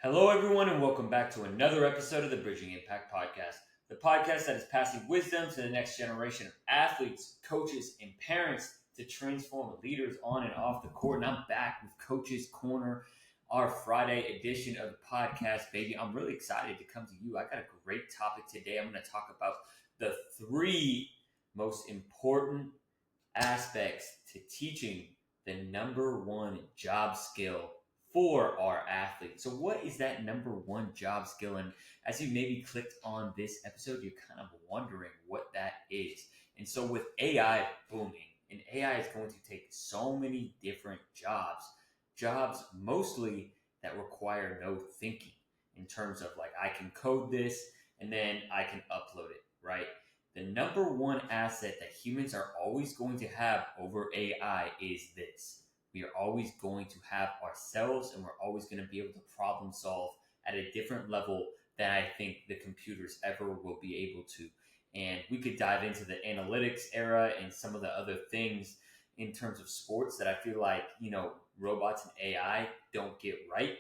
Hello, everyone, and welcome back to another episode of the Bridging Impact Podcast, the podcast that is passing wisdom to the next generation of athletes, coaches, and parents to transform leaders on and off the court. And I'm back with Coach's Corner, our Friday edition of the podcast, baby. I'm really excited to come to you. I got a great topic today. I'm going to talk about the three most important aspects to teaching the number one job skill for our athletes. So, what is that number one job skill? And as you maybe clicked on this episode, you're kind of wondering what that is. And so, with AI booming, and AI is going to take so many different jobs mostly that require no thinking in terms of like, I can code this and then I can upload it, right? The number one asset that humans are always going to have over AI is this. We are always going to have ourselves, and we're always going to be able to problem solve at a different level than I think the computers ever will be able to. And we could dive into the analytics era and some of the other things in terms of sports that I feel like, robots and AI don't get right.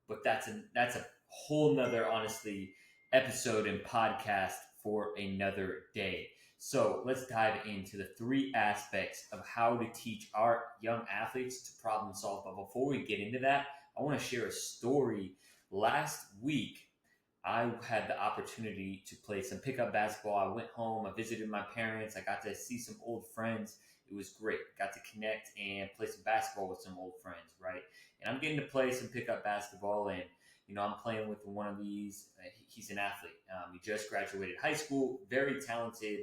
But that's a whole nother, honestly, episode and podcast for another day. So let's dive into the three aspects of how to teach our young athletes to problem solve. But before we get into that, I want to share a story. Last week, I had the opportunity to play some pickup basketball. I went home, I visited my parents, I got to see some old friends. It was great. Got to connect and play some basketball with some old friends, right? And I'm getting to play some pickup basketball, and I'm playing with one of these. He's an athlete. He just graduated high school, very talented,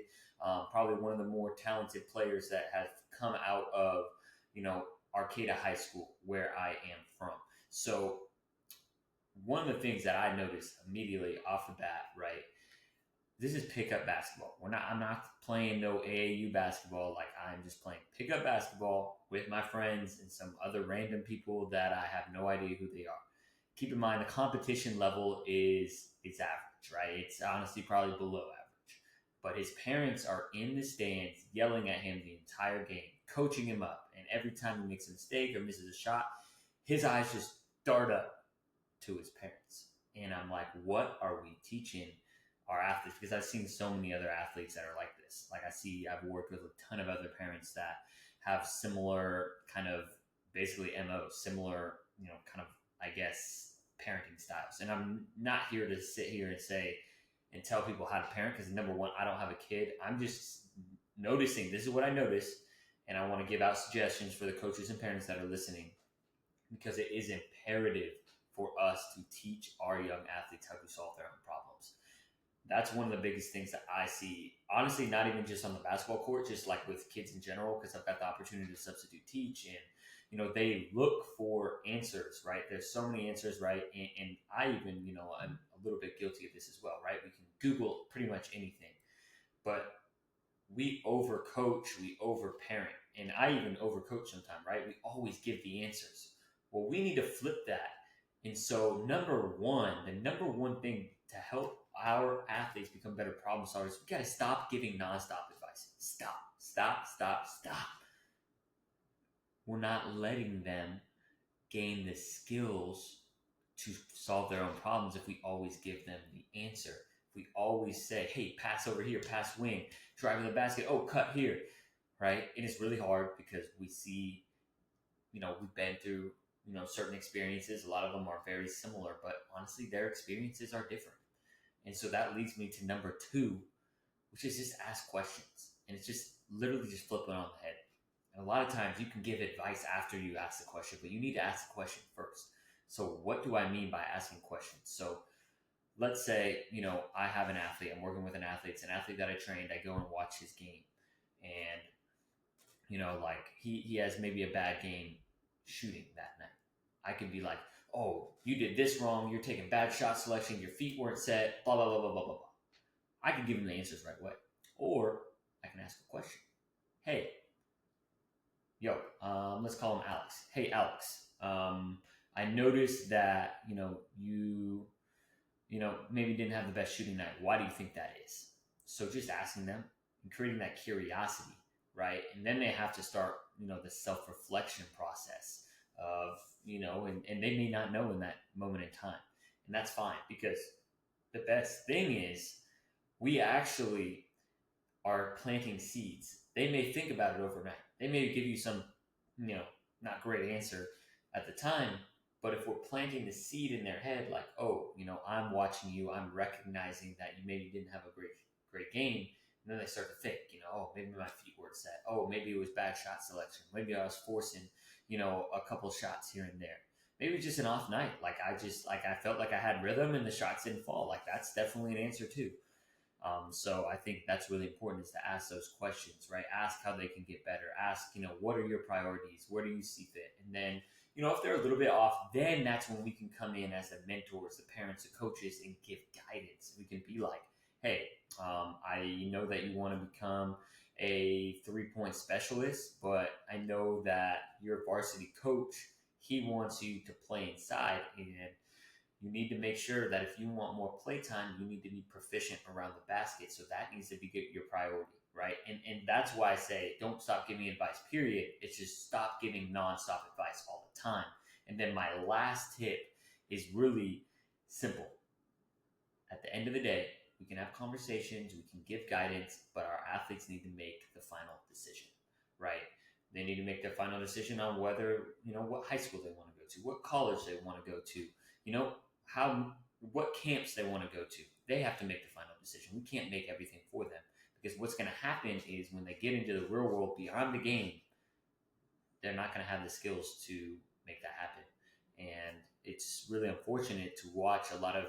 probably one of the more talented players that have come out of, Arcata High School, where I am from. So one of the things that I noticed immediately off the bat, right? This is pickup basketball. I'm not playing no AAU basketball. Like, I'm just playing pickup basketball with my friends and some other random people that I have no idea who they are. Keep in mind the competition level is it's average, right? It's honestly probably below average. But his parents are in the stands yelling at him the entire game, coaching him up. And every time he makes a mistake or misses a shot, his eyes just dart up to his parents. And I'm like, what are we teaching our athletes? Because I've seen so many other athletes that are like this. Like, I've worked with a ton of other parents that have similar kind of basically MO, similar, kind of, I guess, parenting styles. And I'm not here to sit here and say and tell people how to parent, because number one, I don't have a kid. I'm just noticing this is what I notice. And I want to give out suggestions for the coaches and parents that are listening, because it is imperative for us to teach our young athletes how to solve their own problems. That's one of the biggest things that I see, honestly, not even just on the basketball court, just like with kids in general, because I've got the opportunity to substitute teach, and they look for answers, right? There's so many answers, right? And I even, I'm a little bit guilty of this as well, right? We can Google pretty much anything, but we overcoach, we overparent, and I even overcoach sometimes, right? We always give the answers. Well, we need to flip that. And so, the number one thing to help our athletes become better problem solvers, we got to stop giving nonstop advice. Stop, stop, stop, stop. We're not letting them gain the skills to solve their own problems if we always give them the answer. If we always say, hey, pass over here, pass wing, drive to the basket, oh, cut here, right? And it's really hard because we see, we've been through, certain experiences. A lot of them are very similar, but honestly, their experiences are different. And so that leads me to number two, which is just ask questions. And it's just literally just flipping on the head. And a lot of times you can give advice after you ask the question, but you need to ask the question first. So what do I mean by asking questions? So let's say, I have an athlete, I'm working with an athlete, it's an athlete that I trained, I go and watch his game. And, like he has maybe a bad game shooting that night. I could be like, oh, you did this wrong, you're taking bad shot selection, your feet weren't set, blah, blah, blah, blah, blah, blah, blah. I can give him the answers right away. Or I can ask a question. Hey, let's call him Alex. Hey, Alex, I noticed that, maybe didn't have the best shooting night. Why do you think that is? So just asking them and creating that curiosity, right? And then they have to start, the self-reflection process of, and they may not know in that moment in time. And that's fine, because the best thing is we actually are planting seeds. They may think about it overnight. They may give you some, not great answer at the time, but if we're planting the seed in their head, like, oh, I'm watching you, I'm recognizing that you maybe didn't have a great game, and then they start to think, oh, maybe my feet weren't set. Oh, maybe it was bad shot selection. Maybe I was forcing, a couple shots here and there. Maybe just an off night. I felt like I had rhythm and the shots didn't fall. Like, that's definitely an answer too. So I think that's really important, is to ask those questions, right? Ask how they can get better. Ask, what are your priorities? Where do you see fit? And then, if they're a little bit off, then that's when we can come in as the mentors, the parents, the coaches, and give guidance. We can be like, hey, I know that you want to become a 3-point specialist, but I know that your varsity coach, he wants you to play inside, and you need to make sure that if you want more play time, you need to be proficient around the basket. So that needs to be your priority, right? And that's why I say don't stop giving advice, period. It's just stop giving nonstop advice all the time. And then my last tip is really simple. At the end of the day, we can have conversations, we can give guidance, but our athletes need to make the final decision, right? They need to make their final decision on whether, what high school they want to go to, what college they want to go to, what camps they want to go to. They have to make the final decision. We can't make everything for them, because what's going to happen is when they get into the real world beyond the game, they're not going to have the skills to make that happen. And it's really unfortunate to watch a lot of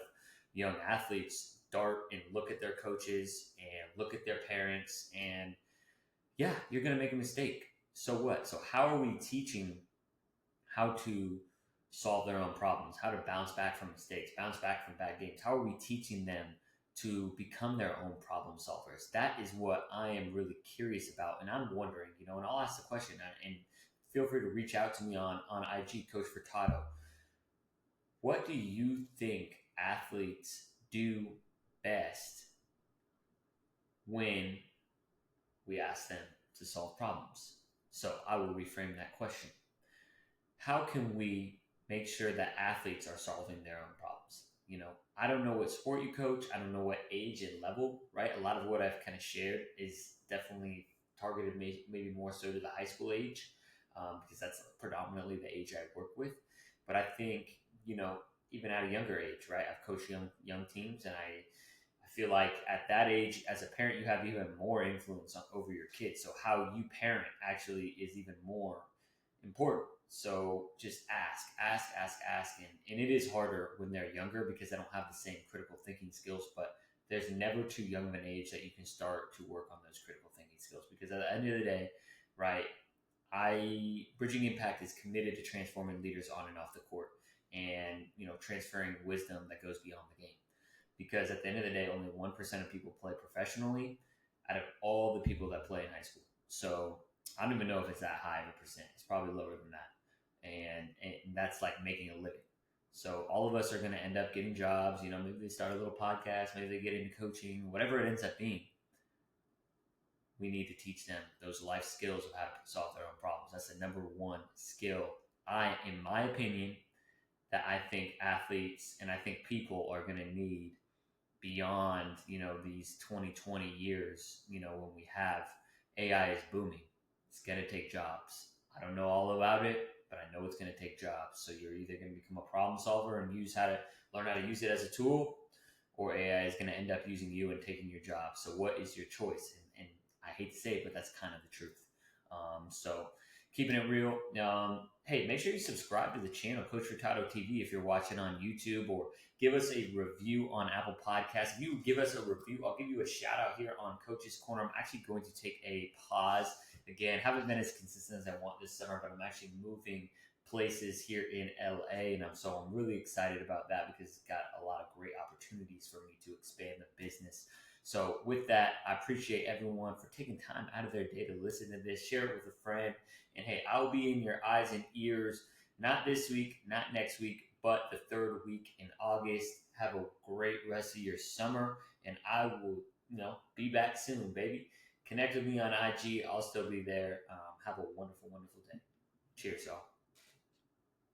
young athletes dart and look at their coaches and look at their parents, and yeah, you're going to make a mistake. So what? So how are we teaching how to solve their own problems, how to bounce back from mistakes, bounce back from bad games? How are we teaching them to become their own problem solvers? That is what I am really curious about. And I'm wondering, and I'll ask the question, and feel free to reach out to me on IG, Coach Furtado. What do you think athletes do best when we ask them to solve problems? So I will reframe that question. How can we make sure that athletes are solving their own problems? I don't know what sport you coach. I don't know what age and level, right? A lot of what I've kind of shared is definitely targeted maybe more so to the high school age, because that's predominantly the age I work with. But I think, even at a younger age, right? I've coached young teams, and I feel like at that age, as a parent, you have even more influence over your kids. So how you parent actually is even more important. So just ask. And it is harder when they're younger, because they don't have the same critical thinking skills, but there's never too young of an age that you can start to work on those critical thinking skills. Because at the end of the day, right, Bridging Impact is committed to transforming leaders on and off the court, and, transferring wisdom that goes beyond the game. Because at the end of the day, only 1% of people play professionally out of all the people that play in high school. So I don't even know if it's that high of a percent. It's probably lower than that. And that's like making a living. So all of us are going to end up getting jobs. Maybe they start a little podcast, maybe they get into coaching, whatever it ends up being. We need to teach them those life skills of how to solve their own problems. That's the number one skill, in my opinion, that I think athletes and I think people are going to need beyond, these 2020 years, when we have AI is booming. It's going to take jobs. I don't know all about it, but I know it's going to take jobs. So you're either going to become a problem solver and learn how to use it as a tool, or AI is going to end up using you and taking your job. So what is your choice? And I hate to say it, but that's kind of the truth. So keeping it real. Hey, make sure you subscribe to the channel, Coach Furtado TV, if you're watching on YouTube, or give us a review on Apple Podcasts. If you give us a review, I'll give you a shout out here on Coach's Corner. I'm actually going to take a pause. Again, haven't been as consistent as I want this summer, but I'm actually moving places here in LA, and I'm really excited about that, because it's got a lot of great opportunities for me to expand the business. So with that, I appreciate everyone for taking time out of their day to listen to this, share it with a friend, and hey, I'll be in your eyes and ears, not this week, not next week, but the third week in August. Have a great rest of your summer, and I will, be back soon, baby. Connect with me on IG. I'll still be there. Have a wonderful, wonderful day. Cheers, y'all.